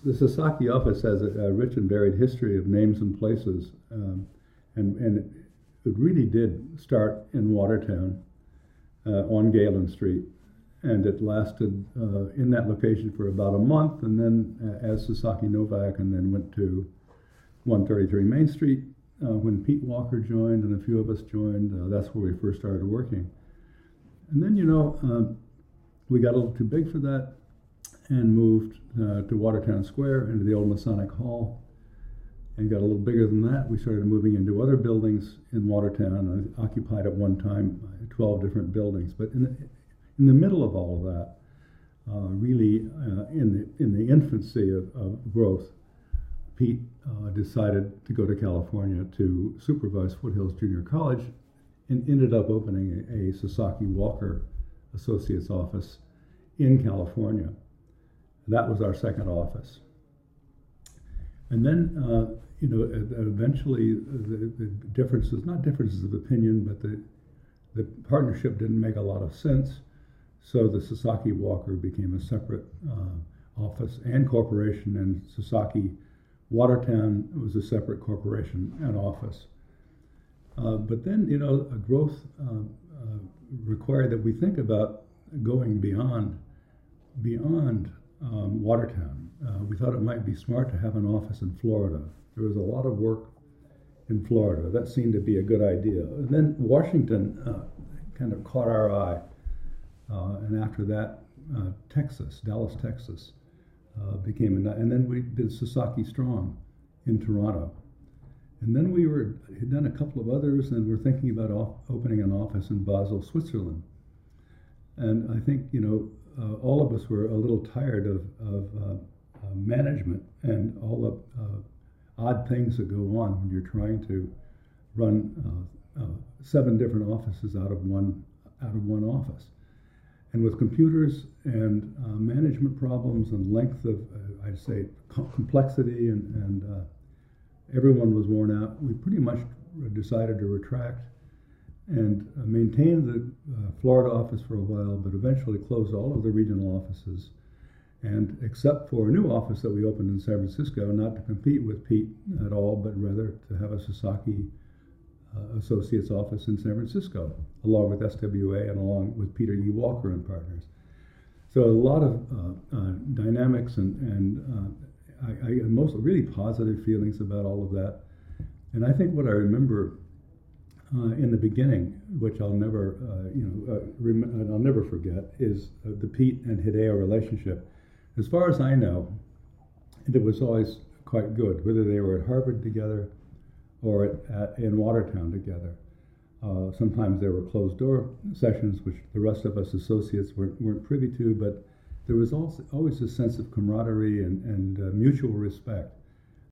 the Sasaki office has a rich and varied history of names and places, and it really did start in Watertown on Galen Street, and it lasted in that location for about a month, and then as Sasaki Novak, and then went to 133 Main Street when Pete Walker joined and a few of us joined. That's where we first started working. And then, we got a little too big for that and moved to Watertown Square into the old Masonic Hall, and got a little bigger than that. We started moving into other buildings in Watertown. I occupied at one time 12 different buildings. But in the middle of all of that, really in the infancy of growth, Pete decided to go to California to supervise Foothills Junior College, and ended up opening a Sasaki Walker Associates office in California. That was our second office. And then, eventually the differences, not differences of opinion, but the partnership didn't make a lot of sense. So the Sasaki Walker became a separate office and corporation, and Sasaki Watertown was a separate corporation and office. But then, a growth required that we think about going beyond Watertown. We thought it might be smart to have an office in Florida. There was a lot of work in Florida. That seemed to be a good idea. And then Washington kind of caught our eye. And after that, Dallas, Texas became, and then we did Sasaki Strong in Toronto. And then we had done a couple of others, and we're thinking about opening an office in Basel, Switzerland. And I think, all of us were a little tired of management and all the odd things that go on when you're trying to run 7 different offices out of one office. And with computers and management problems and length of, I'd say, complexity and everyone was worn out, we pretty much decided to retract and maintained the Florida office for a while, but eventually closed all of the regional offices. And except for a new office that we opened in San Francisco, not to compete with Pete at all, but rather to have a Sasaki Associates office in San Francisco, along with SWA and along with Peter E. Walker and partners. So a lot of dynamics and I most really positive feelings about all of that. And I think what I remember in the beginning, which I'll never, I'll never forget, is the Pete and Hideo relationship. As far as I know, it was always quite good, whether they were at Harvard together or in Watertown together. Sometimes there were closed door sessions, which the rest of us associates weren't privy to, but there was also always a sense of camaraderie and mutual respect.